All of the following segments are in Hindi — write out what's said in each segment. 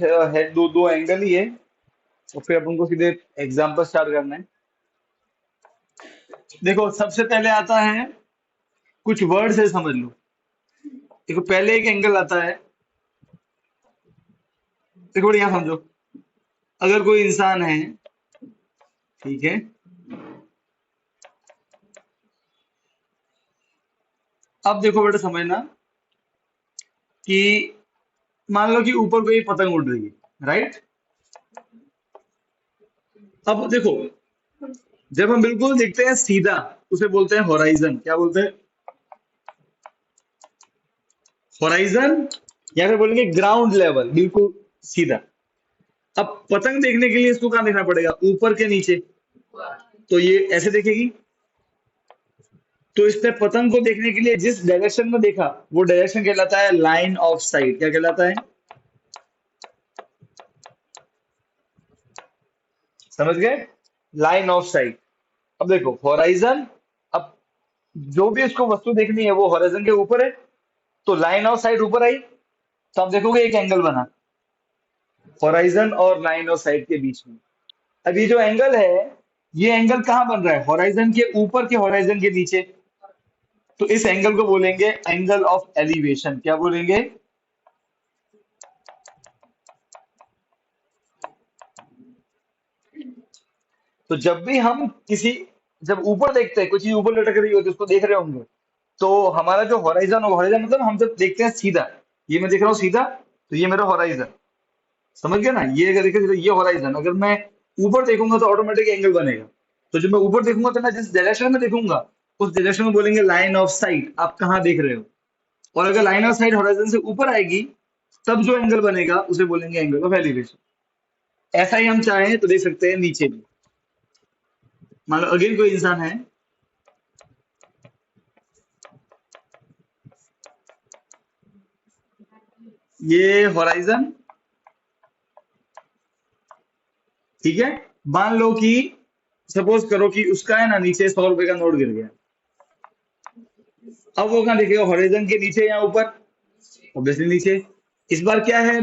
है, दो दो एंगल ही है। तो फिर अपन को सीधे एग्जांपल स्टार्ट करना है। देखो सबसे पहले आता है, कुछ वर्ड से समझ लो। देखो पहले एक एंगल आता है। देखो बढ़िया समझो। अगर कोई इंसान है, ठीक है, अब देखो बेटा समझना कि मान लो कि ऊपर कोई पतंग उड़ रही है, राइट। अब देखो, जब हम बिल्कुल देखते हैं सीधा, उसे बोलते हैं होराइजन। क्या बोलते हैं? होराइजन, या फिर बोलेंगे ग्राउंड लेवल, बिल्कुल सीधा। अब पतंग देखने के लिए इसको कहां देखना पड़ेगा? ऊपर के नीचे। तो ये ऐसे देखेगी। तो इसने पतंग को देखने के लिए जिस डायरेक्शन में देखा, वो डायरेक्शन कहलाता है लाइन ऑफ साइट। क्या कहलाता है? समझ गए? Line of site. अब देखो होराइजन, अब जो भी इसको वस्तु देखनी है वो होराइजन के ऊपर है, तो लाइन ऑफ साइट ऊपर आई। तो आप देखोगे एक एंगल बना होराइजन और लाइन ऑफ साइट के बीच में। अब ये जो एंगल है, ये एंगल कहाँ बन रहा है? होराइजन के ऊपर के होराइजन के नीचे। तो इस एंगल को बोलेंगे एंगल ऑफ एलिवेशन। क्या बोलेंगे? तो जब भी हम किसी, जब ऊपर देखते हैं, कुछ चीज ऊपर लटक रही होती है, उसको देख रहे होंगे, तो हमारा जो हॉराइजन होगा, हॉराइजन मतलब हम जब देखते हैं सीधा, ये मैं देख रहा हूँ सीधा, तो ये मेरा हॉराइजन। समझ गया ना? ये अगर देखे तो ये हॉराइजन, अगर मैं ऊपर देखूंगा तो ऑटोमेटिक एंगल बनेगा। तो जब मैं ऊपर देखूंगा तो मैं जिस डायरेक्शन में देखूंगा, उस डायरेक्शन में बोलेंगे लाइन ऑफ साइट। आप कहाँ देख रहे हो? और अगर लाइन ऑफ साइट हॉराइजन से ऊपर आएगी, तब जो एंगल बनेगा उसे बोलेंगे एंगल ऑफ एलिवेशन। ऐसा ही हम चाहें तो देख सकते हैं नीचे भी। मान लो अगेन कोई इंसान है, ये होराइजन, ठीक है। मान लो कि सपोज करो कि उसका है ना नीचे 100 रुपए का नोट गिर गया। अब वो कहाँ दिखेगा? हॉरिजॉन के नीचे या ऊपर? ऑब्वियसली नीचे। इस बार क्या है,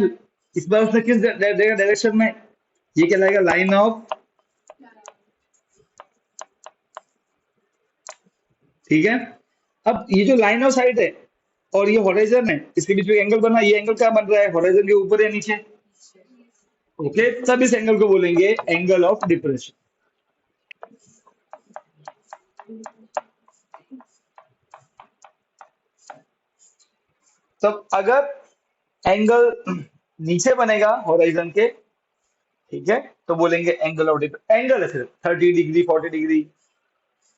इस बार उसने किस देगा डायरेक्शन में? ये कहलाएगा लाइन ऑफ, ठीक है। अब ये जो लाइन ऑफ साइट है और ये हॉरिजॉन है, इसके बीच में एंगल बना, ये एंगल क्या बन रहा है? हॉरिजॉन के ऊपर या नीचे? ओके, तब इस एंगल को बोलेंगे एंगल ऑफ डिप्रेशन। तब अगर एंगल नीचे बनेगा हॉरिजॉन के, ठीक है, तो बोलेंगे एंगल ऑफ डिप्रेशन। एंगल है सिर्फ 30 डिग्री 40 डिग्री।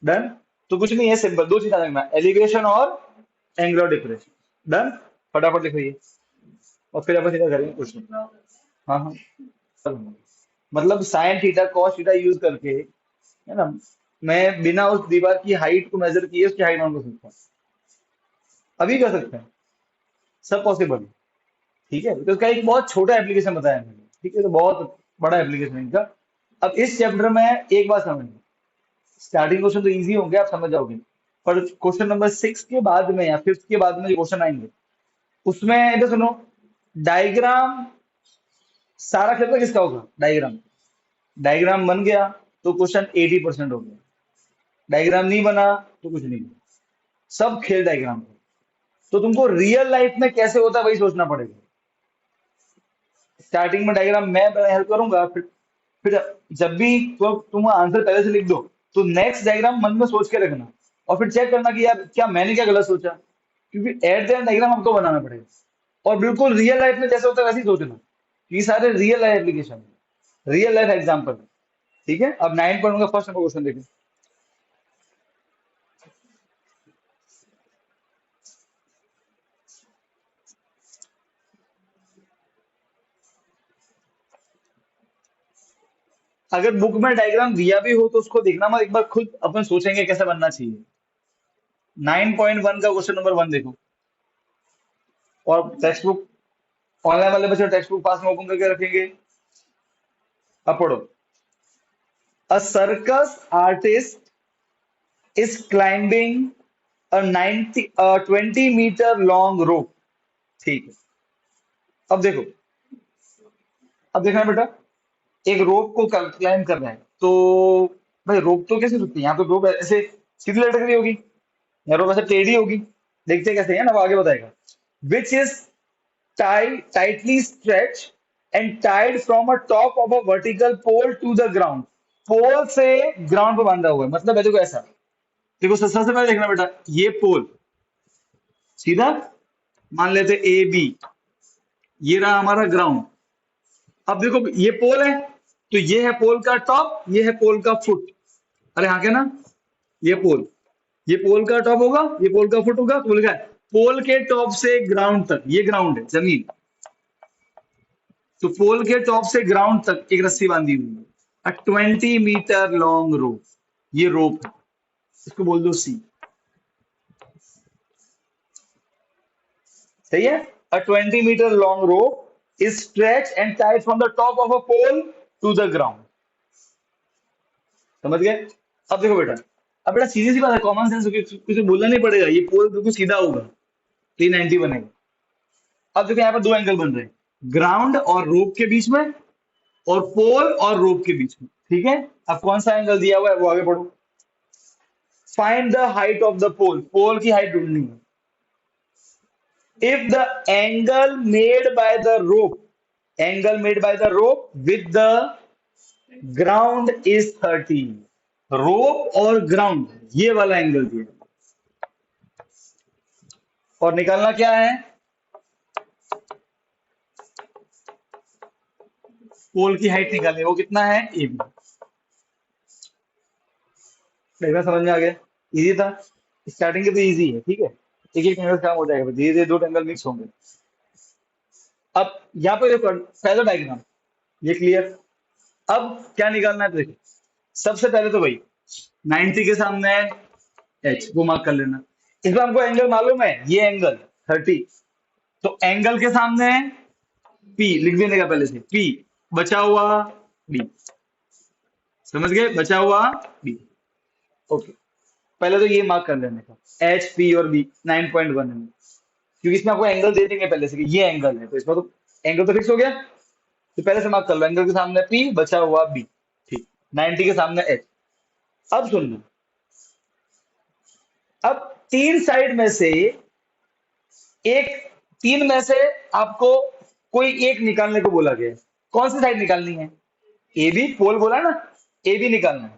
डन। तो कुछ नहीं है, सिंपल दो चीज रखना, एलिवेशन और एंगल ऑफ डिप्रेशन। डन। फटाफट लिखो ये, और फिर अपन सीधा करेंगे कुछ नहीं। हाँ हाँ। मतलब sine theta cos theta use करके, है ना, मैं बिना उस दीवार की हाइट को मेजर किए उसकी हाइट मालूम कर सकता हूँ। अभी कर सकते हैं, सब पॉसिबल है। ठीक है, तो इसका एक बहुत छोटा एप्लीकेशन बताया मैंने, ठीक है, तो बहुत बड़ा एप्लीकेशन है इनका। अब इस चैप्टर में एक बात समझना, स्टार्टिंग क्वेश्चन तो इजी होंगे, आप समझ जाओगे। पर क्वेश्चन नंबर 6 के बाद में या 5th के बाद में जो क्वेश्चन आएंगे, उसमें इधर सुनो, डायग्राम, सारा खेल किसका होगा? डायग्राम। डायग्राम बन गया तो क्वेश्चन 80% हो गया, डायग्राम नहीं बना तो कुछ नहीं। सब खेल डायग्राम का। तो तुमको रियल लाइफ में कैसे होता है वही सोचना पड़ेगा। स्टार्टिंग में डायग्राम मैं हेल्प करूंगा, फिर जब भी तुम आंसर पहले से लिख दो, तो नेक्स्ट डायग्राम मन में सोच के रखना, और फिर चेक करना कि यार क्या मैंने क्या गलत सोचा, क्योंकि एट द एंड डायग्राम हमको बनाना पड़ेगा। और बिल्कुल रियल लाइफ में जैसे होता है वैसे ही सोचना। ये सारे real life application, real life example. ठीक है, अब 9.1 का फर्स्ट नंबर क्वेश्चन देखो। अगर बुक में डायग्राम दिया भी हो तो उसको देखना मत, एक बार खुद अपन सोचेंगे कैसे बनना चाहिए। 9.1 का क्वेश्चन नंबर 1 देखो। और टेक्स्ट बुक, ऑनलाइन वाले बच्चे टेक्स्ट बुक पास में ओपन करके रखेंगे। अब पढ़ो। A circus artist is climbing a 20 metre long rope. ठीक है, अब देखो, अब देखना बेटा, एक रोप को क्लाइम करना है, तो भाई रोप तो कैसे रुकती है? यहाँ तो रोप ऐसे सीधी लटक रही होगी, या रोप ऐसे टेढ़ी होगी। देखते हैं कैसे है ना, वो आगे बताएगा। Which is tightly stretched and tied from a top of a vertical pole to the ground। पोल से ग्राउंड पे बांधा हुआ है, मतलब है देखो ऐसा। देखो सबसे पहले देखना बेटा, ये पोल सीधा मान लेते ए बी, ये रहा हमारा ग्राउंड। अब देखो ये पोल है, तो ये है पोल का टॉप, ये है पोल का फुट। अरे हाँ क्या ना, ये पोल, ये पोल का टॉप होगा, ये पोल का फुट होगा, तो लिखा है पोल के टॉप से ग्राउंड तक, ये ग्राउंड है जमीन। तो पोल के टॉप से ग्राउंड तक एक रस्सी बांधी हुई है, अ 20 मीटर लॉन्ग रोप, ये रोप है, इसको बोल दो सी। सही है। A 20 metre long rope is stretch and tied from the top of a pole to the ground. समझ गए? अब देखो बेटा, अब बेटा सीधी सी बात है, कॉमन सेंस, कुछ बोलना नहीं पड़ेगा, ये पोल बिल्कुल सीधा होगा, 390 बनेगा। अब देखो यहाँ पर दो एंगल बन रहे हैं, ग्राउंड और रोप के बीच में, और पोल और रोप के बीच में। ठीक है, अब कौन सा एंगल दिया हुआ है वो आगे पढ़ो। Find the height of the pole, pole की हाइट ढूंढनी है। If the angle made by the rope, angle made by the rope with the ground is 30। Rope और ग्राउंड ये वाला एंगल दिया, और निकालना क्या है? पोल की हाइट निकालनी है, वो कितना है? A B. देखना समझ में आ गया? इजी था, स्टार्टिंग के तो इजी है। ठीक है, एक एक एंगल काम हो जाएगा, धीरे धीरे दो एंगल मिक्स होंगे। अब यहाँ पे देखो पहला डायग्राम, ये क्लियर। अब क्या निकालना है? तो देखो सबसे पहले तो भाई 90 के सामने है एच, वो मार्क कर लेना। इसमें हमको एंगल मालूम है, ये एंगल 30, तो एंगल के सामने है पी, लिख देने का पहले से, पी बचा हुआ बी। समझ गए? बचा हुआ बी। ओके, पहले तो ये मार्क कर लेने का, एच पी और बी 9.1 है, क्योंकि इसमें आपको एंगल दे देंगे पहले से कि ये एंगल है, तो इसमें तो एंगल तो फिक्स हो गया, तो पहले से मार्क कर लो, एंगल के सामने पी बचा हुआ बी। ठीक, 90 के सामने एच। अब सुनना, अब तीन साइड में से एक, तीन में से आपको कोई एक निकालने को बोला गया है। कौन सी साइड निकालनी है? ए बी, पोल बोला ना, ए बी निकालना है।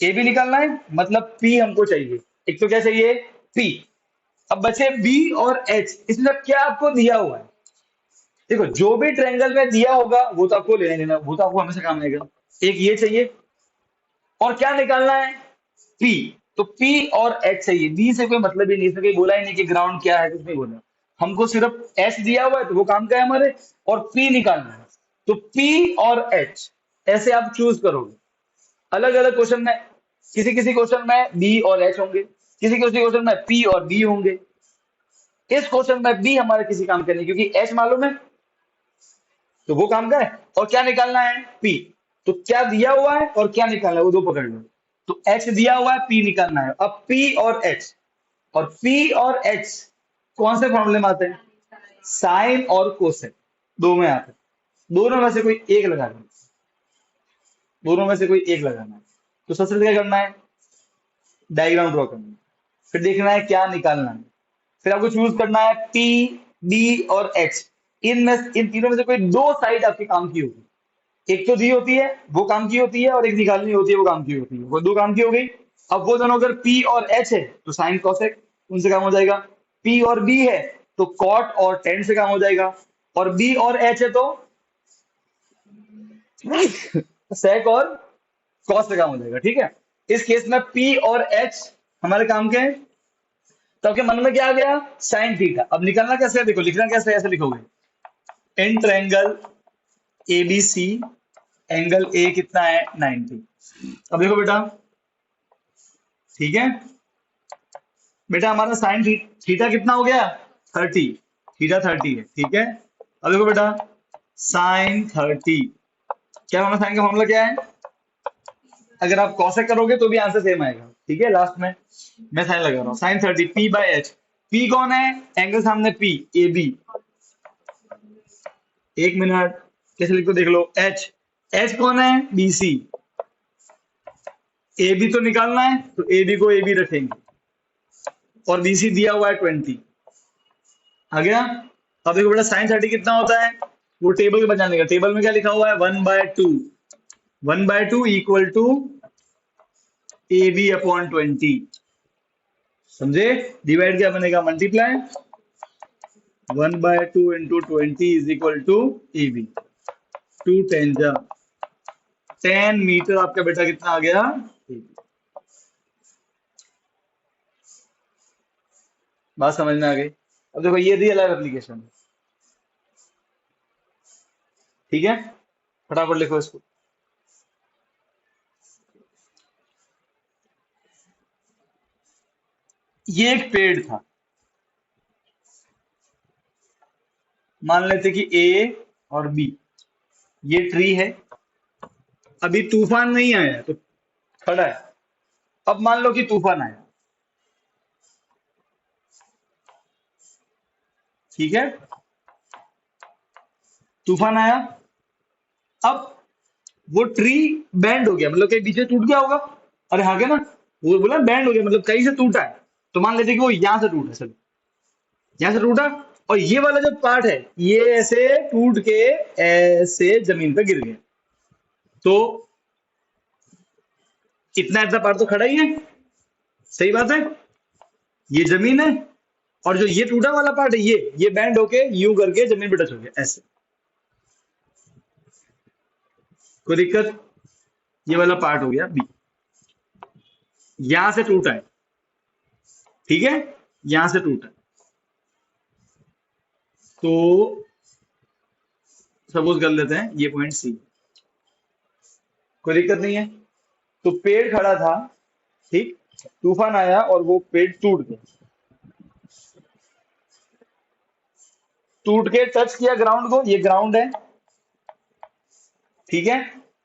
ए बी निकालना है मतलब पी हमको चाहिए, एक तो क्या चाहिए? पी। अब बचे बी और एच, इसमें क्या आपको दिया हुआ है? देखो जो भी ट्रायंगल में दिया होगा वो तो आपको लेना लेना, वो तो आपको हमेशा काम आएगा। एक ये चाहिए, और क्या निकालना है? पी। तो पी और एच चाहिए, बी से कोई मतलब ही नहीं, इसने कोई बोला ही नहीं कि ग्राउंड क्या है, कुछ नहीं बोला। हमको सिर्फ एच दिया हुआ है, तो वो काम का है हमारे, और पी निकालना है। तो पी और एच ऐसे आप चूज करोगे अलग अलग क्वेश्चन में। किसी किसी क्वेश्चन में बी और एच होंगे, किसी किसी क्वेश्चन में पी और बी होंगे। इस क्वेश्चन में बी हमारे किसी काम का नहीं, क्योंकि एच मालूम है, तो वो काम का है। और क्या निकालना है? पी। तो क्या दिया हुआ है और क्या निकालना है, वो दो पकड़ लो। तो एच दिया हुआ है, पी निकालना है। अब पी और एच, और पी और एच कौन से फॉर्मूले में आते हैं? साइन और कोसेक, दो में आते हैं। दोनों में से कोई एक लगाना है, दोनों में से कोई एक लगाना है। तो सबसे पहले क्या करना है? डायग्राम ड्रॉ करना है, फिर देखना है क्या निकालना है, फिर आपको चूज करना है पी, बी और एच। इनमें, इन तीनों में से कोई दो साइड आपके काम की होगी। एक तो दी होती है वो काम की होती है, और एक निकालनी होती है वो काम की होती है, वो दो काम की हो गई। अब वो दोनों अगर पी और एच है तो साइन कॉसेक, उनसे काम हो जाएगा। पी और बी है तो कॉट और टेन से काम हो जाएगा, और बी और एच है तो सेक और कॉस से काम हो जाएगा। ठीक है, इस केस में पी और एच हमारे काम के हैं। तो आपके मन में क्या आ गया? Sine theta. अब निकालना कैसे है? देखो लिखना कैसे है, ऐसे लिखोगे, in triangle A B C, angle A कितना है? 90। अब देखो बेटा, ठीक है बेटा, हमारा साइन थीटा कितना हो गया? 30, थीटा 30 है। ठीक है, अब देखो बेटा, साइन 30, क्या हमारा साइन का फॉर्मूला क्या है? अगर आप कॉसेक करोगे तो भी आंसर सेम आएगा। ठीक है, लास्ट में मैं साइन लगा रहा हूँ, sine 30 P by H. P कौन है? एंगल सामने पी, ए बी। एक मिनट, कैसे लिखते हो देख लो। एच, एच कौन है? बीसी। ए बी तो निकालना है, तो ए बी को ए बी रखेंगे, और बीसी दिया हुआ है 20। आ गया। अब देखो बेटा साइन 30 कितना होता है, वो टेबल में बनाने का। टेबल में क्या लिखा हुआ है? 1/2। 1/2 equal to A B upon 20। समझे? डिवाइड क्या बनेगा? Multiply. 1/2 into 20 is equal to A B. 2 10 जा 10 मीटर आपका बेटा कितना आ गया? बात समझ में आ गई? अब देखो ये रियल लाइफ एप्लीकेशन, ठीक है? फटाफट लिखो इसको। ये एक पेड़ था, मान लेते कि ए और बी, ये ट्री है। अभी तूफान नहीं आया तो खड़ा है। अब मान लो कि तूफान आया, ठीक है? तूफान आया, अब वो ट्री बैंड हो गया, मतलब कहीं बीच में टूट गया होगा। अरे हाँ क्या ना, वो बोला बैंड हो गया मतलब कहीं से टूटा है। तो मान लेते कि वो यहां से टूटा, चलो यहां से टूटा, और ये वाला जो पार्ट है ये ऐसे टूट के ऐसे जमीन पे गिर गया। तो इतना इतना पार्ट तो खड़ा ही है, सही बात है? ये जमीन है, और जो ये टूटा वाला पार्ट है ये बैंड होके यूं करके जमीन पे टच हो गया ऐसे। कोई दिक्कत? ये वाला पार्ट हो गया बी, यहां से टूटा है, ठीक है? यहां से टूटा है। तो सपोज कर लेते हैं ये पॉइंट सी, कोई दिक्कत नहीं है। तो पेड़ खड़ा था, ठीक? तूफान आया और वो पेड़ टूट गया, टूट के टच किया ग्राउंड को, ये ग्राउंड है, ठीक है?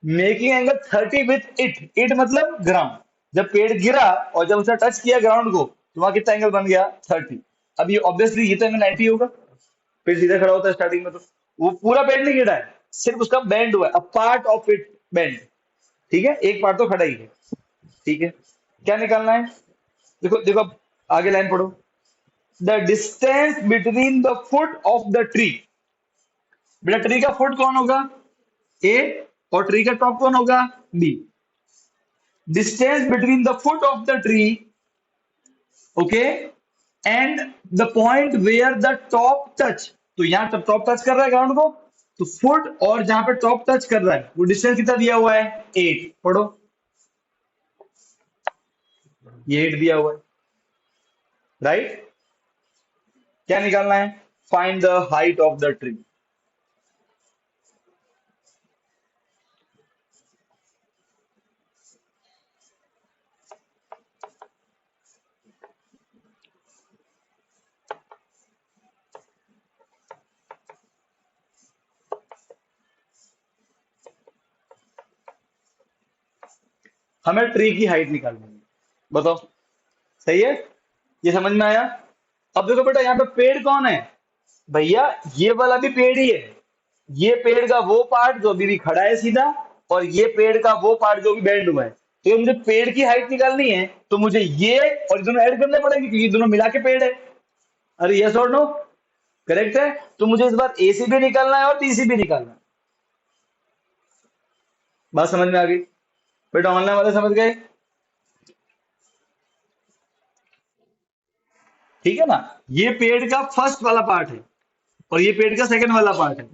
Making angle 30 with it, it मतलब ग्राउंड। जब पेड़ गिरा और जब उसने टच किया ग्राउंड को, तो वहां कितना एंगल बन गया? 30। अब ये ऑब्वियसली ये तो एंगल 90 होगा, पेड़ सीधा खड़ा होता है स्टार्टिंग में। तो वो पूरा पेड़ नहीं गिरा है, सिर्फ उसका बैंड हुआ है, a part of it band, ठीक है? एक पार्ट तो खड़ा ही है, ठीक है? क्या निकालना है? देखो देखो, अब आगे लाइन पढ़ो। The distance between the foot of the tree. बेटा ट्री का फुट कौन होगा? ए, और ट्री का टॉप कौन होगा? B. Distance between the foot of the tree, okay, and the point where the top touch. तो यहां टॉप टच कर रहा है ग्राउंड को, तो फुट और जहां पे टॉप टच कर रहा है वो डिस्टेंस कितना दिया हुआ है? 8। पढ़ो, ये 8 दिया हुआ है, राइट? क्या निकालना है? Find the height of the tree. हमें ट्री की हाइट निकालनी है, बताओ, सही है? ये समझ में आया? अब देखो बेटा यहाँ पे पेड़ कौन है? भैया ये वाला भी पेड़ ही है। ये पेड़ का वो पार्ट जो अभी भी खड़ा है सीधा, और ये पेड़ का वो पार्ट जो भी बेंड हुआ है। तो ये मुझे पेड़ की हाइट निकालनी है, तो मुझे ये और ये दोनों ऐड करने पड़ेंगे, क्योंकि ये दोनों मिला के पेड़ है। अरे यस और नो? करेक्ट है। तो मुझे इस बार एसी भी निकालना है और बीसी भी निकालना है। बात समझ में आ गई? बेटा ऑनलाइन वाले समझ गए? ठीक है ना? ये पेड़ का फर्स्ट वाला पार्ट है, और ये पेड़ का सेकंड वाला पार्ट है।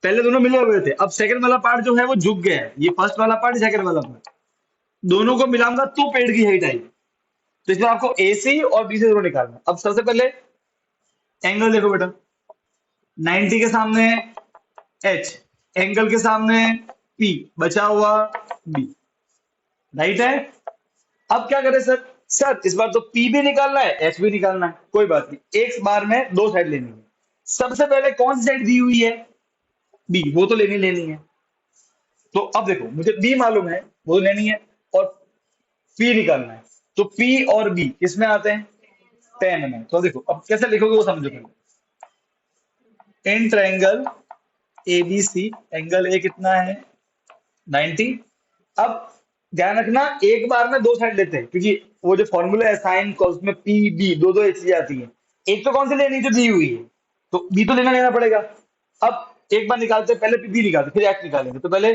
पहले दोनों मिले हुए थे, अब सेकंड वाला पार्ट जो है वो झुक गया है। ये फर्स्ट वाला पार्ट, सेकंड वाला पार्ट, दोनों को मिलाऊंगा तो पेड़ की हाइट आएगी। तो इसमें आपको एसी और बीसी दोनों निकालना है। अब सबसे पहले एंगल देखो बेटा, 90 के सामने एच, एंगल के सामने पी, बचा हुआ बी, राइट है? अब क्या करें सर? सर इस बार तो पी भी निकालना है, एच भी निकालना है, कोई बात नहीं, एक बार में दो साइड लेनी है। सबसे पहले कौन सी साइड दी हुई है? बी, वो तो लेनी लेनी है। तो अब देखो मुझे बी मालूम है, वो लेनी है, और पी निकालना है। तो पी और बी किसमें आते हैं? टेन में। तो देखो अब कैसे लिखोगे वो समझो पहले। In triangle A B C, angle A कितना है 90। अब ध्यान रखना एक बार में दो साइड लेते हैं क्योंकि वो जो फॉर्मूला है साइन कॉस में पी बी दो दो चीजें आती है। एक तो कौन सी लेनी जो दी हुई है, तो बी तो लेना पड़ेगा। अब एक बार निकालते हैं, पहले बी निकालते फिर एक्स निकालेंगे। तो पहले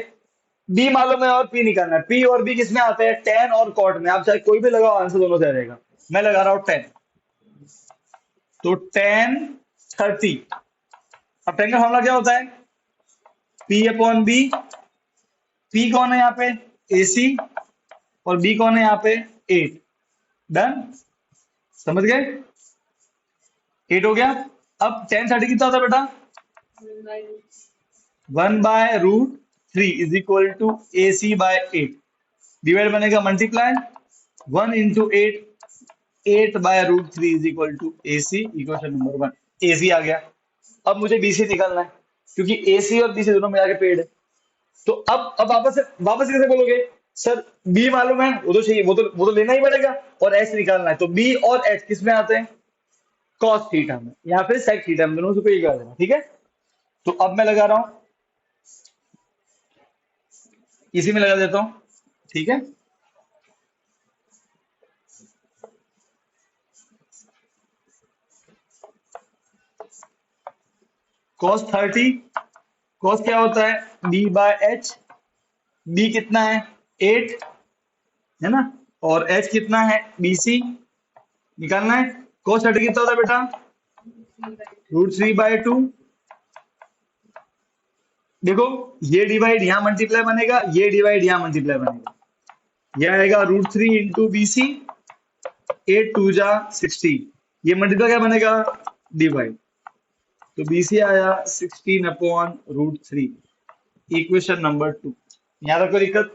बी मालूम है और पी निकालना है। पी और बी किसमें आते हैं टेन और कॉट में। आप चाहे कोई भी लगाओ आंसर दोनों से आ जाएगा। मैं लगा रहा हूं टेन, तो टेन 30। अब टेन का फॉर्मूला क्या होता है पी अपॉन बी। पी कौन है यहाँ पे एसी और बी कौन है यहाँ पे 8। डन, समझ गए 8 हो गया। अब टेन 30 कितना होता है बेटा 1/√3 is equal to A C by 8। Divide बनेगा multiply 1 into 8, 8/√3 is equal to A C. Equation number 1 A C आ गया। अब मुझे बी सी निकालना है क्योंकि ए सी और बी सी दोनों मिला के पेड़ है। तो अब वापस कैसे बोलोगे सर बी मालूम है वो तो चाहिए, वो तो लेना ही पड़ेगा और एच निकालना है। तो बी और एच किस में आते हैं कॉस थीटा में, यहाँ पे सेक थीटा में, दोनों से कोई कर देना। ठीक है, तो अब मैं लगा रहा हूं इसी में लगा देता हूं। ठीक है, cos 30, cos क्या होता है b बाय एच। b कितना है 8 है ना, और h कितना है bc निकालना है। cos 30 कितना होता है बेटा √3/2। देखो ये डिवाइड यहां मल्टीप्लाई बनेगा, ये डिवाइड यहां मल्टीप्लाई बनेगा। यह आएगा √3 इंटू बी सी, 8 2 जा 16। ये मल्टीप्लाई क्या बनेगा डिवाइड, तो बी सी आया 16/√3। Equation number 2। यहां तक कोई दिक्कत।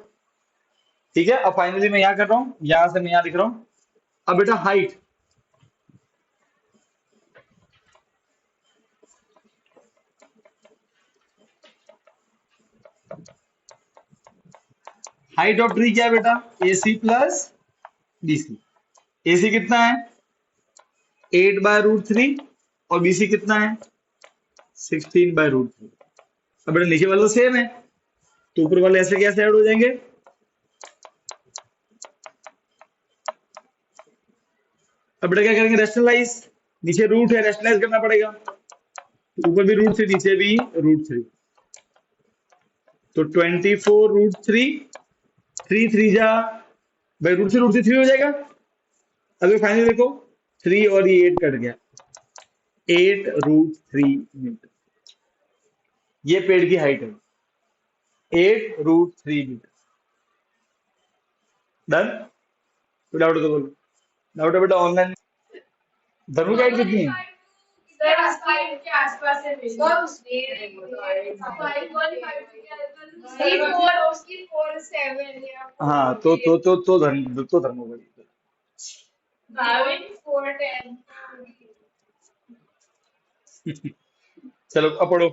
ठीक है, अब फाइनली मैं यहां कर रहा हूं, यहां से मैं यहां लिख रहा हूं। अब बेटा हाइट, हाइट ऑफ ट्री क्या है बेटा ए सी प्लस बी सी। ए सी कितना है 8/√3 और बी सी कितना है 16/√3। अब बेटा नीचे वाला सेम है तो ऊपर वाले ऐसे कैसे ऐड हो जाएंगे। अब बेटा क्या करेंगे रेशनलाइज, नीचे रूट है रेशनलाइज करना पड़ेगा। तो ऊपर भी √3 नीचे भी √3, तो 24√3, 3 3 जा भाई √3 3 हो जाएगा। अगर फाइनल देखो 3 और ये 8 कट गया, 8√3 मीटर। ये पेड़ की हाइट है 8√3 मीटर। डन, कोई डाउट हो तो बोलो। डाउट है बेटा ऑनलाइन धनु की हाइट कितनी है सर स्क्रीन के आसपास है मेरी। मेरी 4 उसकी 4 7 या हाँ तो धर्म बड़ी भाभी 4 10। चलो अब पढ़ो।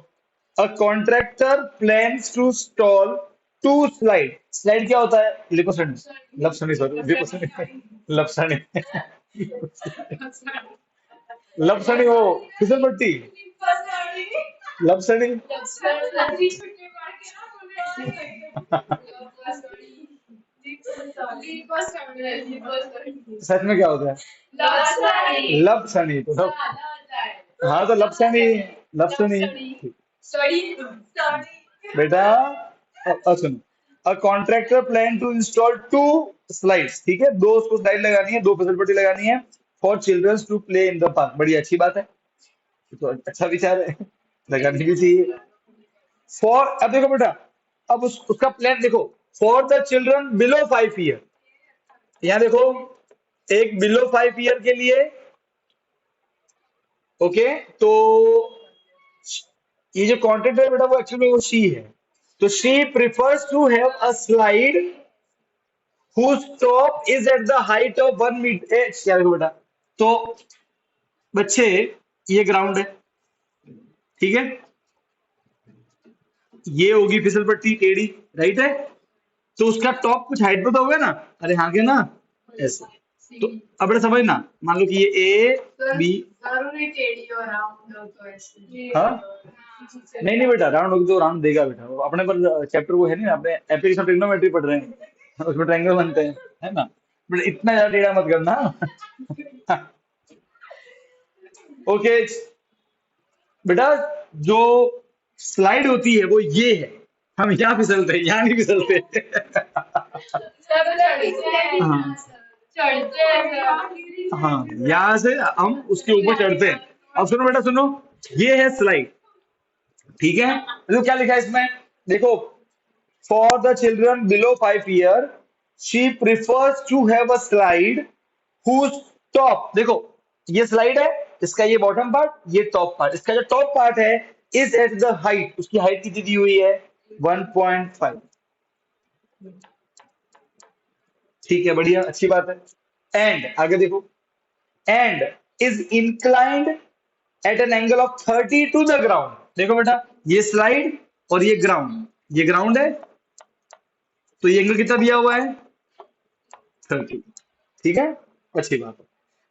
A contractor plans to install 2 slide. Slide क्या होता है लिपोसनी, लपसनी सॉरी लिपोसनी लपसनी लपसनी वो फिसल पट्टी लपसनी सच में क्या होता है लपसनी। तो हाँ तो लपसनी लपसनी बेटा सुनो। A contractor plan to install 2 slides. ठीक है, दो उसको स्लाइड लगानी है, दो फिसल पट्टी लगानी है for childrens to play in the park. बड़ी अच्छी बात है, तो अच्छा विचार है, लगानी भी चाहिए। फॉर अब देखो बेटा, अब उसका प्लान देखो for the children below 5 year. यहाँ देखो एक बिलो 5 ईयर के लिए ओके। तो ये जो कॉन्ट्रैक्टर है बेटा वो एक्चुअली वो शी है। तो she prefers to have a slide whose top is at the height of 1 metre. क्या देखो बेटा, तो बच्चे ये ग्राउंड है ठीक है, ये होगी फिसल पट्टी टेढ़ी राइट है, तो उसका टॉप कुछ हाइट पे तो होगा ना। अरे हाँ के ना ऐसे। तो अब बेटा समझना, मान लो कि ये ए बी जरूर ही टेढ़ी और राउंड हो तो ऐसे। हाँ नहीं नहीं बेटा, राउंड होगी तो राउंड देगा बेटा। वो अपने पर चैप्टर वो है नहीं, अपने एप्लीकेशन ट्रिग्नोमेट्री पढ़ रहे हैं, उसमें ट्रायंगल बनते हैं, है ना। बट इतना ज्यादा टेढ़ा मत करना। ओके बेटा, जो स्लाइड होती है वो ये है, हम यहाँ फिसलते हैं, यहाँ नहीं फिसलते। सब चढ़ते हाँ हैं, चढ़ते हैं हाँ, यहाँ से हम उसके ऊपर चढ़ते हैं। अब सुनो बेटा सुनो, ये है स्लाइड, ठीक है। तो क्या लिखा है इसमें, देखो, for the children below 5 year she prefers to have a slide whose top, देखो ये स्लाइड है, इसका ये बॉटम पार्ट, ये टॉप पार्ट, इसका जो टॉप पार्ट है इज एट द हाइट, उसकी हाइट कितनी दी हुई है 1.5। ठीक है, बढ़िया, अच्छी बात है। एंड आगे देखो, and is inclined at an angle of 30 to the ground. देखो बेटा, ये स्लाइड और ये ग्राउंड, ये ग्राउंड है, तो ये एंगल कितना दिया हुआ है 30। ठीक है, अच्छी बात है।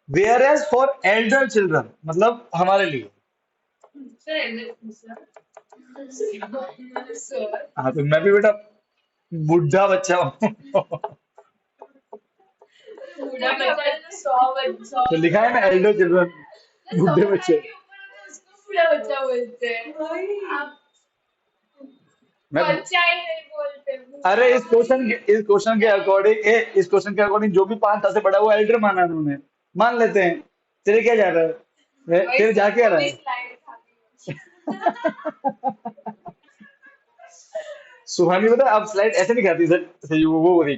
Whereas for elder children, मतलब हमारे लिए, सर। हाँ तो मैं भी बेटा बुढ़ा बच्चा हूँ। बूढ़ा बच्चा तो 100 तो लिखा है ना एल्डर चिल्ड्रन, बुढ़े बच्चे। के ऊपर तो उसको बूढ़ा बच्चा बोलते हैं। आप मैं, बच्चा ही नहीं बोलते, अरे बूढ़ा। इस क्वेश्चन के अकॉर्डिंग जो भी 5 साल से बड़ा हुआ एल्डर माना उन्होंने, मान लेते हैं। तेरे क्या जा रहा है, वही तेरे जा सर, क्या वो रहा भी है। स्लाइड खाती सुहानी पता है, अब स्लाइड ऐसे नहीं खाती सर, सही वो हो रही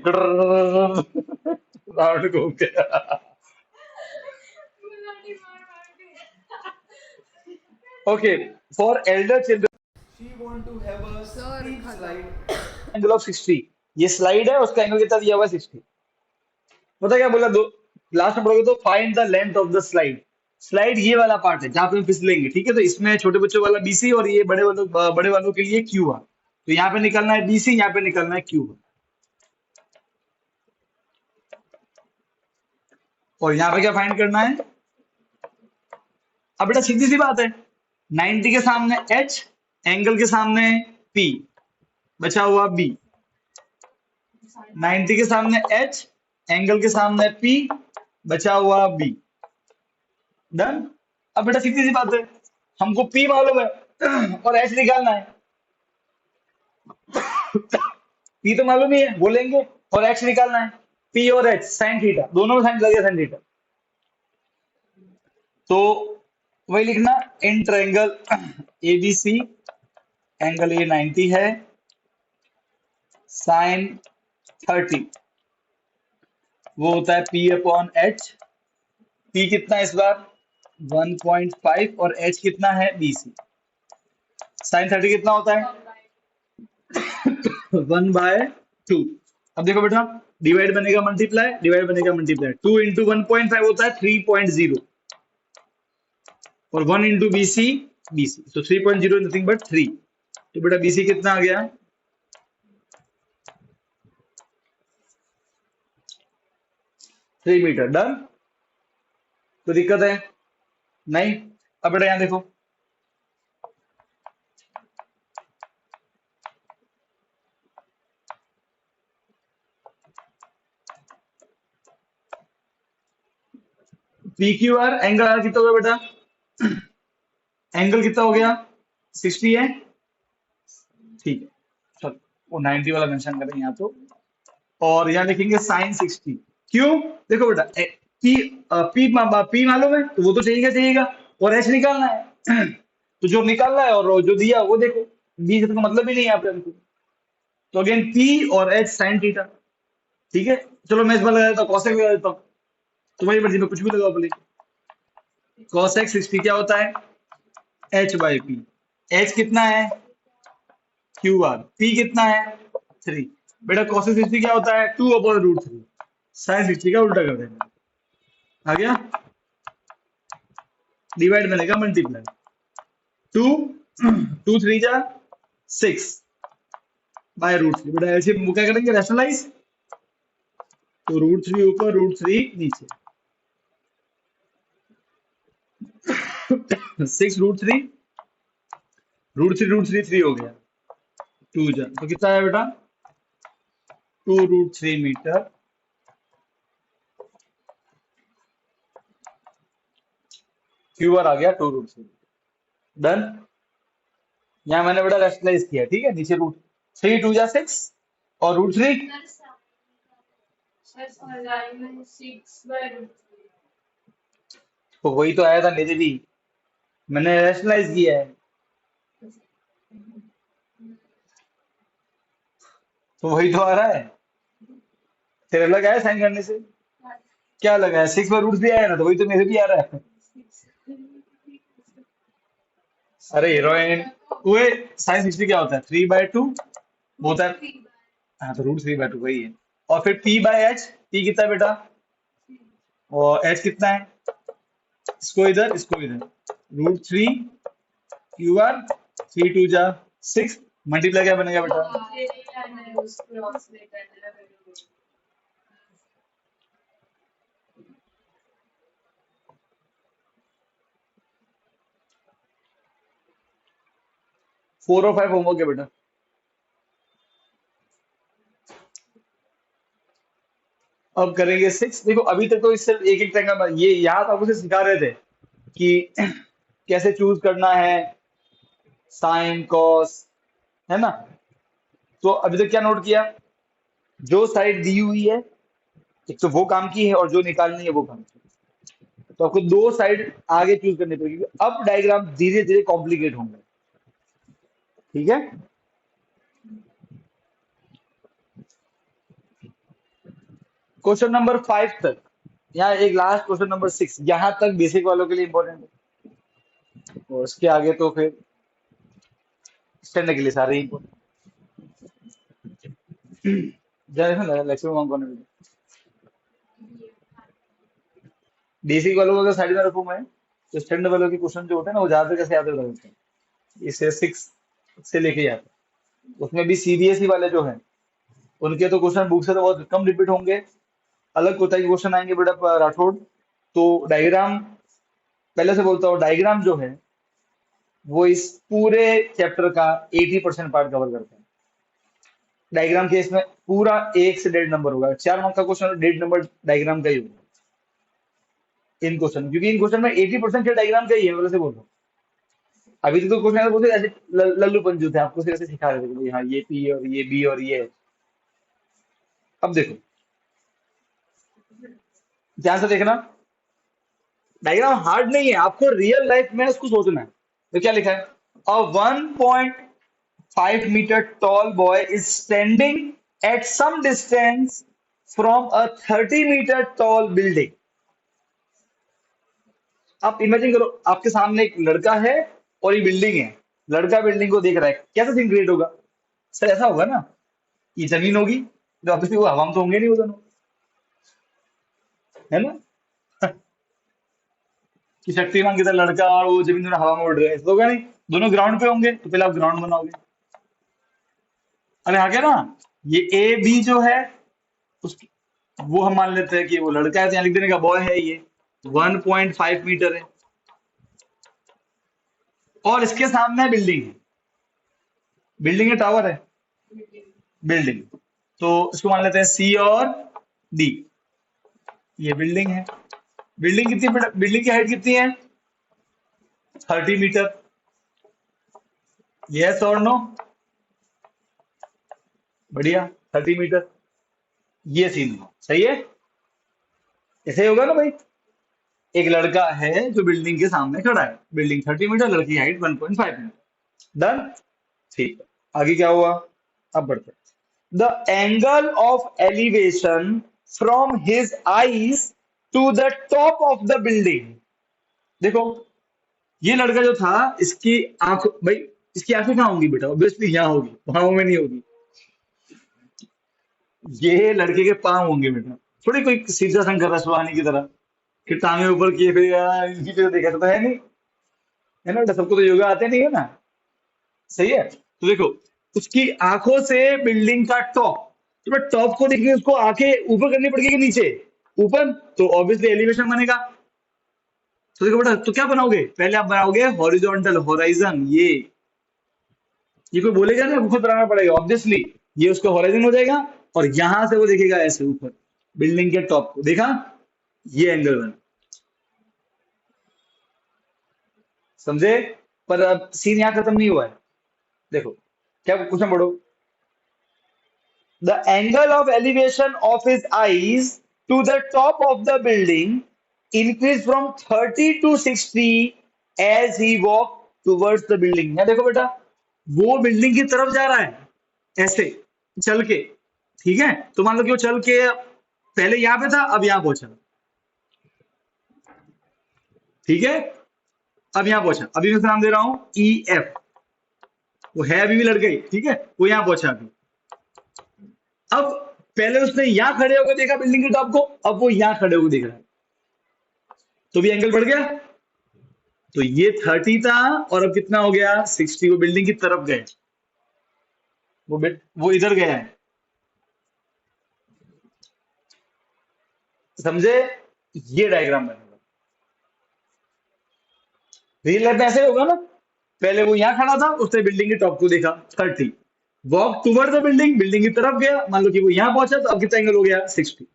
राउंड घूम के। है। मार मार के। Okay, for elder children she want to have a steep slide angle of 60। ये स्लाइड है, उसका एंगल कितना दिया हुआ है 60। पता क्या बोला, दो लास्ट में पढ़ोगे तो find the length of the slide. Slide ये वाला पार्ट है जहां पे हम फिसलेंगे, ठीक है। तो इसमें छोटे बच्चों वाला बीसी और ये बड़े वालों के लिए क्यू आर। तो यहाँ पे निकलना है बीसी, यहाँ पे निकलना है क्यू, और यहाँ पे क्या फाइंड करना है। अब बेटा सीधी सी बात है, 90 के सामने एच, एंगल के सामने पी, बचा हुआ बी। 90 के सामने एच, एंगल के सामने पी, बचा हुआ बी। डन। अब बेटा सीधी सी बात है, हमको पी मालूम है और एच निकालना है। पी तो मालूम ही है, बोलेंगे, और एक्स निकालना है। पी और एच साइन थीटा, दोनों में साइन लगे, साइन थीटा। तो वही लिखना, in triangle ABC angle A 90 है, साइन 30 वो होता है पी अपॉन एच। पी कितना है इस बार 1.5 और एच कितना है बीसी। साइन 30 कितना होता है 1/2। अब देखो बेटा, डिवाइड बनेगा मल्टीप्लाई, डिवाइड बनेगा मल्टीप्लाई। 2 इंटू 1.5 होता है 3.0, और 1 इंटू बीसी, बीसी तो 3.0 नथिंग बट 3। तो बेटा बीसी कितना आ गया 3 मीटर। डन। तो दिक्कत है नहीं। अब बेटा यहाँ देखो, पी क्यू आर एंगल कितना होगा बेटा, एंगल कितना हो गया 60 है, ठीक है। चलो वो 90 वाला मेंशन करें यहाँ तो, और यहाँ लिखेंगे साइन 60। क्यों, देखो बेटा पी पी मालूम है तो वो तो चाहिएगा चाहिएगा, और एच निकालना है। तो जो निकालना है और जो दिया वो देखो, बी से तो मतलब ही नहीं है यहाँ पे हमको। तो अगेन पी और एच साइन थीटा, ठीक है। चलो मैं इस बार लगा देता हूँ, कॉसेक लगा देता हूँ, तुम्हारी मर्जी में कुछ भी लगाओ प्लीज। कॉसेक 60 क्या होता है एच बाई पी। एच कितना है क्यू आर, पी कितना है 3। बेटा कॉसेक 60 क्या होता है 2/√3। साइन 60 का उल्टा कर देना, आ गया। डिवाइड बनेगा मल्टीप्लाई, 2 2 3 जा 6 बाय √3। बेटा ऐसे क्या करेंगे रैशनलाइज, तो √3 ऊपर √3 नीचे। 6 रूट थ्री थ्री हो गया, टू जा तो कितना है बेटा, 2√3 मीटर। क्यूआर आ गया 2√3। डन। यहाँ मैंने बेटा रेशनलाइज किया, ठीक है, नीचे रूट थ्री टू जा 6 और √3। तो वही तो आया था मेरे भी, मैंने रेशनलाइज किया है, तो वही तो आ रहा है। तेरे लगा है साइन करने से, क्या लगा है, 6 में रूट भी आया ना, तो वही तो मेरे भी आ रहा है। अरे हीरोइन, वो साइन 60 क्या होता है, 3/2 होता है। हाँ तो √3/2 वही है। और फिर P/H, P कितना है बेटा, और H कितना है, इसको इधर √3 QR, 3 2 जा 6, मल्टीप्लाई क्या बनेगा बेटा, 4 और 5 होमवर्क है बेटा। अब करेंगे 6। देखो अभी तक तो इससे एक एक तरह का ये यहाँ तो आपको सिर्फ सिखा रहे थे कि कैसे चूज करना है, साइन कॉस, है ना। तो अभी तक क्या नोट किया, जो साइड दी हुई है एक तो वो काम की है, और जो निकालनी है वो काम की है। तो आपको दो साइड आगे चूज करनी पड़ेगी, अब डायग्राम धीरे धीरे कॉम्प्लिकेट होंगे, ठीक है। क्वेश्चन नंबर 5 तक, यहाँ एक लास्ट क्वेश्चन नंबर 6, यहाँ तक बेसिक वालों के लिए इंपॉर्टेंट है, और उसके आगे तो फिर स्टैंडर्ड के लिए सारे ही important। लेक्सिमम कौन है, बेसिक वालों को अगर साइड में रखूं मैं, तो स्टैंडर्ड वालों के क्वेश्चन जो होते हैं ना, वो ज्यादा कैसे याद रहते हैं, इसे 6 से लेके जाते हैं। उसमें भी सीबीएसई वाले जो हैं, उनके तो क्वेश्चन बुक से तो बहुत कम रिपीट होंगे, अलग कोटा के क्वेश्चन आएंगे बेटा राठौड़। तो डायग्राम, पहले से बोलता हूँ, डायग्राम जो है वो इस पूरे चैप्टर का 80% पार्ट कवर करता है। डायग्राम के इसमें पूरा 1 से 1.5 नंबर होगा, 4 मार्क का क्वेश्चन 1.5 नंबर डायग्राम का ही होगा इन क्वेश्चन, क्योंकि इन क्वेश्चन में 80% डायग्राम का ही है, मतलब से बोल रहा हूँ। अभी तो क्वेश्चन बोलते ऐसे लल्लू पंजू थे, आपको सिर्फ ऐसे सिखा रहे थे कि भाई हाँ ये पी और ये बी और ये। अब देखो ध्यान से देखना, डायग्राम हार्ड नहीं है, आपको रियल लाइफ में उसको सोचना है। तो क्या लिखा है, a 1.5 metre tall boy is standing at some distance from a 30 metre tall building. आप इमेजिन करो, आपके सामने एक लड़का है और ये बिल्डिंग है, लड़का बिल्डिंग को देख रहा है, कैसा सीन क्रिएट होगा। सर ऐसा होगा ना, ये जमीन होगी तो ऑब्वियसली वो हवा में तो होंगे नहीं वो दोनों, है ना। कि शक्तिमान की तरह लड़का और वो जमीन दोनों हवा में उड़ रहे हैं, ऐसा तो होगा नहीं, दोनों ग्राउंड पे होंगे, तो पहले आप ग्राउंड बनाओगे। अरे आ गया ना, ये ए बी जो है उसकी, वो हम मान लेते हैं कि वो लड़का है, तो यहाँ लिख देने का बॉय है ये, 1.5 मीटर है, और इसके सामने बिल्डिंग है, बिल्डिंग है टावर है, बिल्डिंग, तो इसको मान लेते हैं सी और डी। ये बिल्डिंग है, बिल्डिंग कितनी, बिल्डिंग की हाइट कितनी है, 30 मीटर। यस और नो, बढ़िया, 30 मीटर, ये सीन है, सही है। ऐसे ही होगा ना भाई, एक लड़का है जो बिल्डिंग के सामने खड़ा है, बिल्डिंग 30 मीटर, लड़की हाइट 1.5 मीटर। डन। ठीक है, आगे क्या हुआ, अब बढ़ते हैं। The angle of elevation from his eyes to the top of the building. देखो ये लड़का जो था, इसकी आंख भाई, इसकी आंखें कहाँ होंगी बेटा, ऑब्वियसली यहाँ होगी, पाँव में नहीं होगी। ये लड़के के पाँव होंगे बेटा, थोड़ी कोई सीधा शंकर रसवानी की तरह कि टांगे ऊपर किए फिर इनकी तरह देखा तो है नहीं, है ना बेटा, सबको तो योगा आते नहीं है ना, सही है। तो देखो उसकी आंखों से बिल्डिंग का टॉप, तो मैं टॉप को देखिए, उसको आंखें ऊपर करनी पड़ेगी कि नीचे, ऊपर, तो ऑब्वियसली एलिवेशन बनेगा। तो देखो बेटा, तो क्या बनाओगे, पहले आप बनाओगे हॉरिजॉन्टल, होराइजन, ये कोई बोलेगा ना, खुद बनाना पड़ेगा ऑब्वियसली। ये उसका होराइजन हो जाएगा, और यहां से वो देखेगा ऐसे ऊपर बिल्डिंग के टॉप को, देखा, ये एंगल बना। समझे? पर अब सीन यहाँ खत्म नहीं हुआ है। देखो क्या क्वेश्चन पढ़ो। The angle of elevation of his eyes to the top of the building increased from 30 to 60 as he walked towards the building. यहाँ देखो बेटा, वो बिल्डिंग की तरफ जा रहा है ऐसे चल के, ठीक है? तो मान लो कि वो चल के पहले यहाँ पे था, अब यहाँ पहुंचा, ठीक है? अब यहाँ पहुंचा, अभी मैं नाम दे रहा हूं ई एफ, वो है अभी भी लड़के ही, ठीक है? वो यहाँ पहुंचा अभी। अब पहले उसने यहां खड़े होकर देखा बिल्डिंग के टॉप को, अब वो यहां खड़े होकर देख रहा है, तो भी एंगल बढ़ गया। तो ये 30 था, और अब कितना हो गया, 60। वो बिल्डिंग की तरफ गए, वो इधर गया है। समझे? ये डायग्राम बनेगा। रियल लाइफ में ऐसे होगा ना, पहले वो यहां खड़ा था, उसने बिल्डिंग के टॉप को देखा 30, walk toward the building, building की तरफ गया, मान लो कि वो यहां पहुंचा, तो अब कितना एंगल हो गया, 60।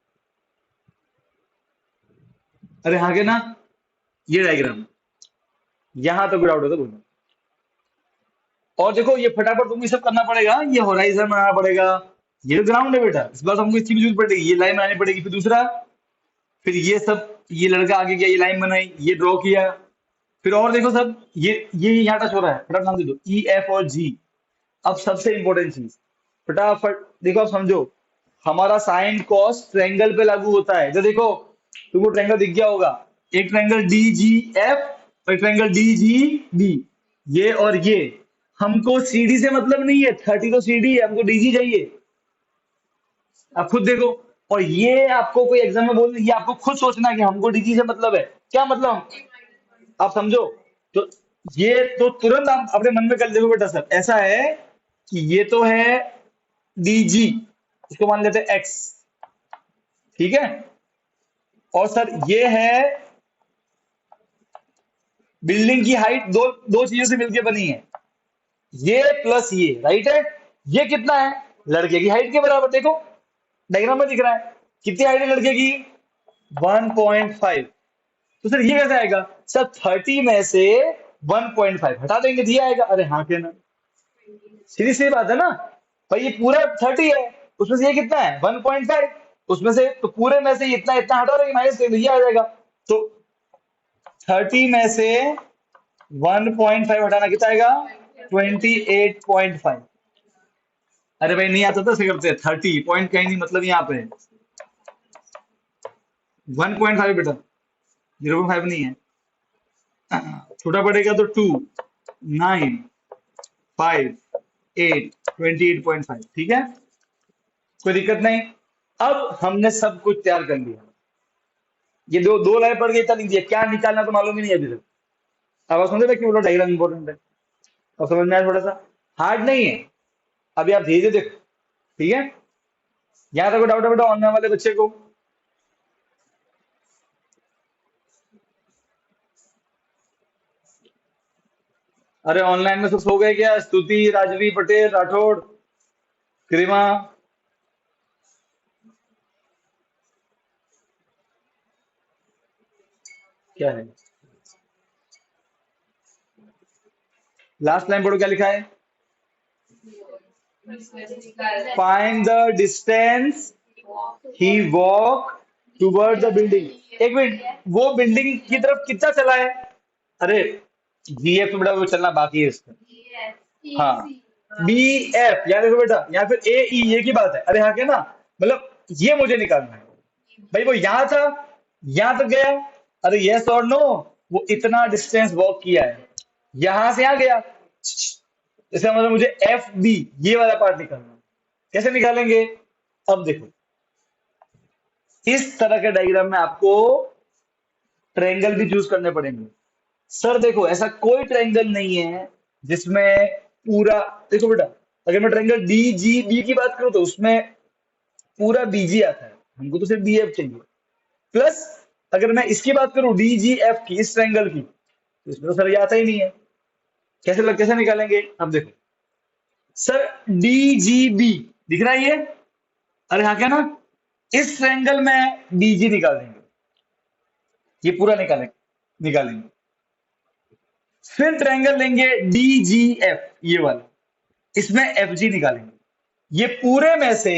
अरे हाँ के ना, ये डायग्राम, यहां तक डाउट होता बोलना। और देखो ये फटाफट तुमको ये सब करना पड़ेगा, ये होराइजन बनाना पड़ेगा, ये ग्राउंड है बेटा, इस बार हमको इसकी भी जरूरत पड़ेगी, ये लाइन बनानी पड़ेगी, फिर दूसरा, फिर ये सब, ये लड़का आगे गया, ये लाइन बनाई, ये ड्रॉ किया, फिर और देखो सब, ये यहाँ टच हो रहा है, फटाफट नाम दे दो ई एफ और जी। अब सबसे इंपॉर्टेंट चीज, फटाफट देखो, आप समझो, हमारा साइन कॉस ट्रायंगल पे लागू होता है। तो देखो तुमको ट्रायंगल दिख गया होगा, एक ट्रायंगल डी जी एफ और एक ट्रायंगल डी जी बी, ये और ये। हमको सीडी से मतलब नहीं है, 30 तो सीडी है, हमको डीजी चाहिए। आप खुद देखो, और ये आपको कोई एग्जाम में बोल, ये आपको खुद सोचना है कि हमको डीजी से मतलब है, क्या मतलब, आप समझो। तो ये तो तुरंत आप अपने मन में कर देखो बेटा, सर ऐसा है कि ये तो है डीजी, इसको मान लेते हैं एक्स, ठीक है? और सर ये है बिल्डिंग की हाइट, दो दो चीजों से मिलकर बनी है, ये प्लस ये, राइट है? ये कितना है, लड़के की हाइट के बराबर, देखो डायग्राम में दिख रहा है, कितनी हाइट है लड़के की, 1.5। तो सर ये कैसे आएगा, सर 30 में से 1.5 हटा देंगे, दिया आएगा। अरे हाँ के ना, सीधी सी बात है ना भाई, ये पूरा 30 है, उसमें से ये कितना है 1.5, उसमें से तो पूरे में से इतना इतना हटा देंगे, माइनस करेंगे, ये आ जाएगा। तो 30 में से 1.5 हटाना कितना आएगा, 28.5। अरे भाई नहीं आता तो ऐसे करते हैं, 30 पॉइंट कहीं नहीं, मतलब यहाँ पे 1.5 बेटा, 0.5 नहीं है, छोटा पड़ेगा तो 2, 9, 5, 8, 28.5, ठीक है, कोई दिक्कत नहीं। अब हमने सब कुछ तैयार कर लिया, ये दो दो लाइन पड़ गई, इतना लिख दिया, क्या निकालना तो मालूम ही नहीं है अभी तक। अब आप समझे कि बोलो डायग्राम इंपॉर्टेंट है, अब समझ में आया, थोड़ा सा हार्ड नहीं है, अभी आप धीरे धीरे देखो, ठीक है? यहाँ तक कोई डाउट है बेटा ऑनलाइन वाले बच्चे को? अरे ऑनलाइन में सब सो गए क्या, स्तुति, राजवी, पटेल, राठौड़, क्रिमा? क्या है, लास्ट लाइन पढ़ो, क्या लिखा है, find the distance he walk toward the building. एक मिनट, वो बिल्डिंग की तरफ कितना चला है, अरे जी एफ बेटा वो चलना बाकी है इसका, हाँ बी एफ, यहाँ देखो बेटा, यहाँ फिर ए ई, ये की बात है, अरे हाँ क्या ना, मतलब ये मुझे निकालना है भाई, वो यहाँ था, यहाँ तक गया, अरे यस और नो, वो इतना डिस्टेंस वॉक किया है, यहां से यहाँ गया, इसका मतलब मुझे एफ बी, ये वाला पार्ट निकालना है। कैसे निकालेंगे, अब देखो, इस तरह के डायग्राम में आपको ट्रायंगल भी चूज करने पड़ेंगे। सर देखो ऐसा कोई ट्रायंगल नहीं है जिसमें पूरा, देखो बेटा, अगर मैं ट्रायंगल डी जी बी की बात करूं तो उसमें पूरा बीजी आता है, हमको तो सिर्फ बी एफ चाहिए, प्लस अगर मैं इसकी बात करूं डी जी एफ की, इस ट्रायंगल की, तो इसमें तो सर ये आता ही नहीं है। कैसे निकालेंगे? अब देखो सर, डी जी बी दिख रहा है ये? अरे हाँ क्या ना, इस ट्रायंगल में डीजी निकाल देंगे, ये पूरा निकालेंगे निकालेंगे। फिर ट्रायंगल लेंगे डीजीएफ, ये वाला, इसमें एफ जी निकालेंगे। ये पूरे में से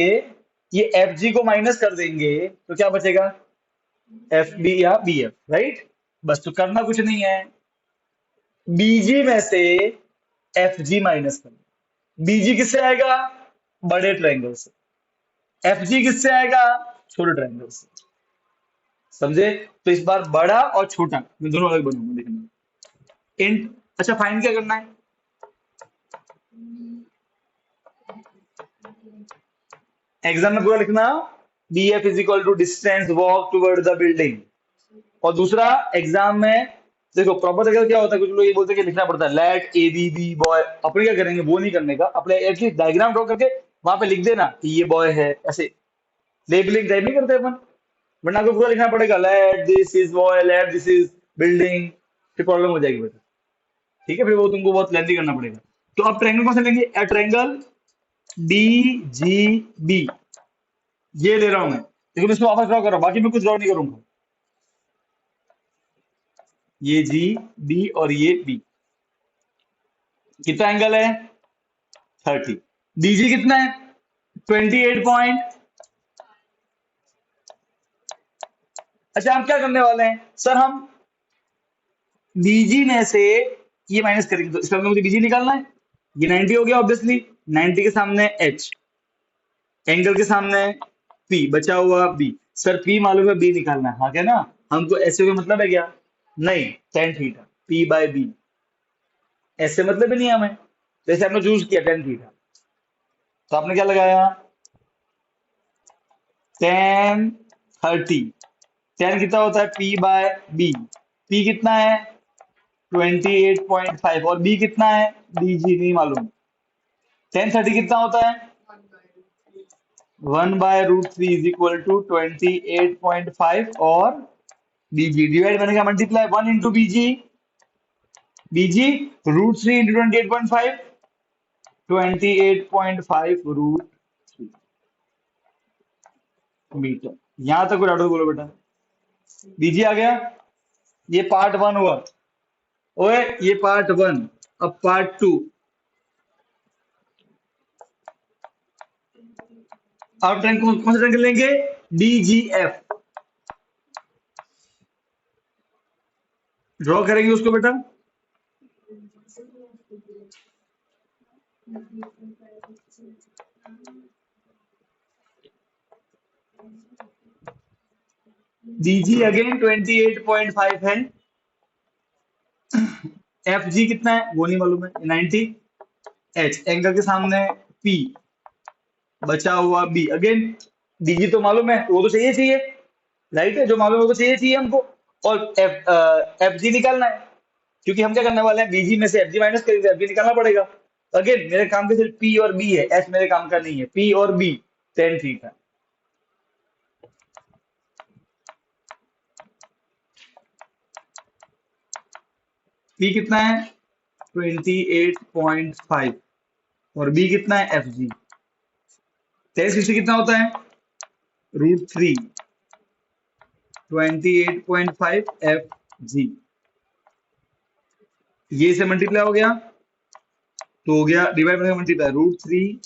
ये एफ जी को माइनस कर देंगे, तो क्या बचेगा? एफ बी या बी एफ, राइट? बस तो करना कुछ नहीं है, बीजी में से एफ जी माइनस करना। बीजी किससे आएगा? बड़े ट्रायंगल से। एफ जी किससे आएगा? छोटे ट्रायंगल से। समझे? तो इस बार बड़ा और छोटा मैं दोनों अलग बनाऊंगा, देखना। इंट, अच्छा फाइंड क्या करना है? एग्जाम में पूरा लिखना, D F is equal to distance walk toward the building. और दूसरा एग्जाम में देखो, प्रॉपर जगह क्या होता है, कुछ लोग ये बोलते हैं कि लिखना पड़ता है let A B be boy. अपने क्या करेंगे, वो नहीं करने का, अपने एटलीस्ट डायग्राम ड्रॉ करके वहां पे लिख देना कि ये बॉय है, ऐसे लेबलिंग टाइप नहीं करते अपन। वरना आपको पूरा लिखना पड़ेगा, let this is boy, let this is building, फिर प्रॉब्लम हो जाएगी बेटा। ठीक है, फिर वो तुमको बहुत लेंथी करना पड़ेगा। तो आप ट्रायंगल कौन सा लेंगे? A triangle D G B, ये ले रहा हूं मैं, लेकिन इसको वापस ड्रॉ कर रहा हूं, बाकी मैं कुछ ड्रॉ नहीं करूंगा। ये जी, बी और ये बी, कितना एंगल है? 30। डीजी कितना है? 28 पॉइंट। अच्छा, हम क्या करने वाले हैं सर, हम बीजी में से ये माइनस करेंगे, तो इसका मतलब मुझे बीजी निकालना है। ये 90 हो गया ऑब्वियसली, 90 के सामने एच, एंगल के सामने पी, बचा हुआ बी। सर पी मालूम है, बी निकालना है, हाँ क्या ना? हमको ऐसे का मतलब है क्या? नहीं, tan theta, P by B, ऐसे मतलब ही नहीं है हमें, तो ऐसे हमने चूज किया टेन थीटा। तो आपने क्या लगाया? टेन 30। टेन कितना होता है? P by B. पी कितना है? 28.5। और बी कितना है? डी जी नहीं मालूम। टेन 30 कितना होता है? 1/√3 इज इक्वल टू 28.5, और बीजी डिवाइड बनेगा मल्टीप्लाई 1 इंटू बीजी, बीजी √3 इंटू 28.5, 28.5 √3 मीटर। यहां तक कोई डाउट बोलो बेटा। बीजी आ गया, ये पार्ट वन हुआ। ओए ये पार्ट वन, अब पार्ट टू। अब ट्रैंक कौन सा ट्रैंगल लेंगे? डीजीएफ, ड्रॉ करेंगे उसको बेटा। डीजी अगेन 28.5 है। एफ जी कितना है वो नहीं मालूम है, 90। एच एंगल के सामने पी, बचा हुआ बी, अगेन डीजी तो मालूम है, तो वो तो चाहिए चाहिए, राइट है, जो मालूम है वो तो चाहिए चाहिए हमको। और एफ जी निकालना है, क्योंकि हम क्या करने वाले हैं, बीजी में से एफ जी माइनस करेंगे, एफ जी निकालना पड़ेगा। अगेन मेरे काम के सिर्फ पी और बी है, एच मेरे काम का नहीं है, पी और बी टेन थीटा। पी कितना है? 28.5, और बी कितना है? F G. तेईस किससे कितना होता है? √3, 28.5 एफ जी। ये से मल्टीप्लाई हो गया, तो हो गया डिवाइड में multiply, √3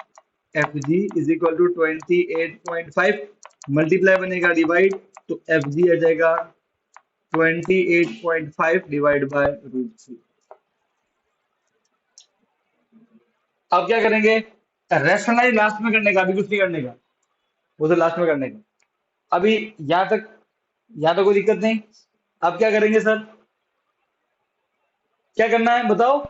F G is equal to 28.5, multiply बनेगा डिवाइड, तो एफ जी आ जाएगा 28.5 डिवाइड बाय √3। अब क्या करेंगे? रेशनलाइज लास्ट में करने का, अभी कुछ नहीं करने का, वो तो लास्ट में करने का। अभी यहां तक कोई दिक्कत नहीं। अब क्या करेंगे सर? क्या करना है बताओ?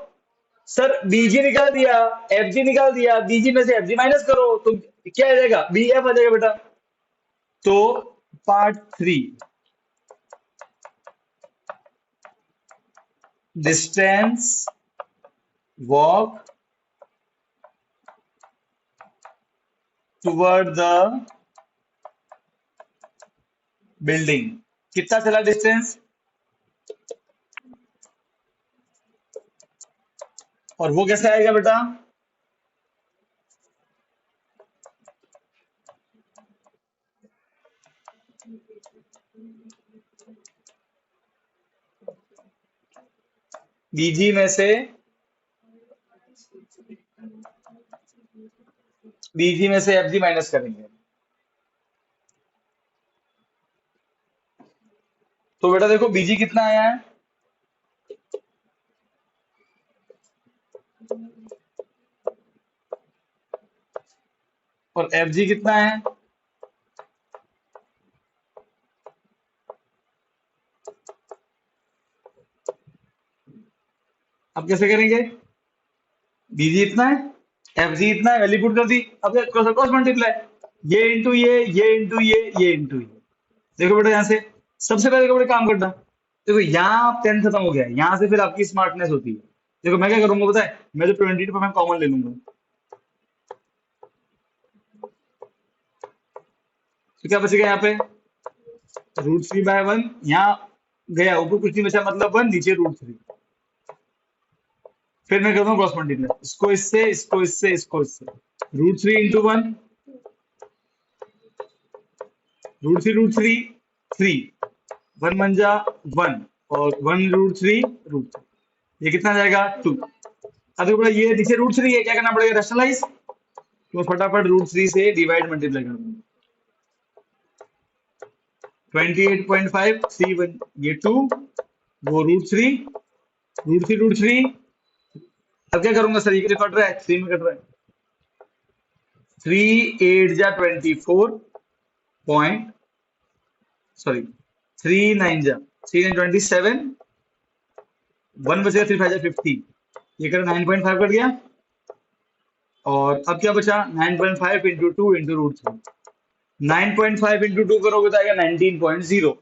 सर बीजी निकाल दिया, एफ जी निकाल दिया, बीजी में से एफ जी माइनस करो, तो क्या आ जाएगा? बी एफ आ जाएगा बेटा। तो part three, distance walk toward the building. कितना चला डिस्टेंस, और वो कैसे आएगा बेटा? बीजी में से, बीजी में से एफजी माइनस करेंगे। तो बेटा देखो बीजी कितना आया है, और एफजी कितना है। अब कैसे करेंगे? बीजी इतना है, एफजी इतना है, वैल्यू पुट कर दी। अब क्रॉस मल्टीप्लाई, ये इंटू ये इंटू ये। देखो बेटा यहाँ से सबसे पहले देखो बेटा काम करना। देखो यहाँ 10 खत्म हो गया है, यहाँ से फिर आपकी स्मार्टनेस होती है। देखो मैं क्या करूंगा पता है, मैं जो 22 पर मैं कॉमन ले लूंगा, तो क्या बचेगा यहाँ पे, √3/1। यहाँ गया ऊपर कुछ नहीं बचा, मतलब 1, नीचे √3। फिर मैं करता हूँ क्रॉस मल्टीप्लाई, इसको इससे, इसको इससे, इसको इससे। √3 × 1, √3 3, 1 1 जा 1, और 1 √3 √3, ये कितना जाएगा 2। अब देखो बेटा ये नीचे √3 है, क्या करना पड़ेगा, रैशनलाइज। तो फटाफट √3 से डिवाइड मल्टीप्लाई कर दूंगा। 28.5 3 1, ये 2, वो √3 अब क्या करूंगा सर, ये कट रहा है, 3 में कट रहा है। 3 8 जा 24 पॉइंट, सॉरी 3 9 जा 3 9 27, 1 बचेगा, 3 5 जा 50, ये कर 9.5 कट गया। और अब क्या बचा, 9.5 इंटू 2 इंटू √3। 9.5 इंटू 2 करोगे तो आएगा 19.0,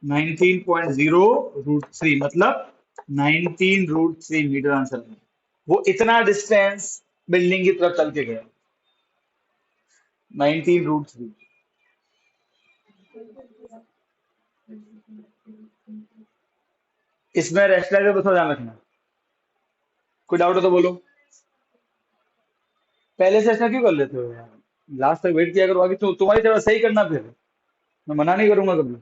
19.0 √3, मतलब 19 √3 मीटर आंसर है। वो इतना डिस्टेंस बिल्डिंग की तरफ चल के गया, 19 √3। इसमें रेस्टलाइजर को थोड़ा ध्यान रखना। कोई डाउट हो तो बोलो। पहले से ऐसा क्यों कर लेते हो यार, लास्ट तक वेट किया करो, आगे तो तुम्हारी तरफ सही करना, फिर मैं मना नहीं करूंगा कभी।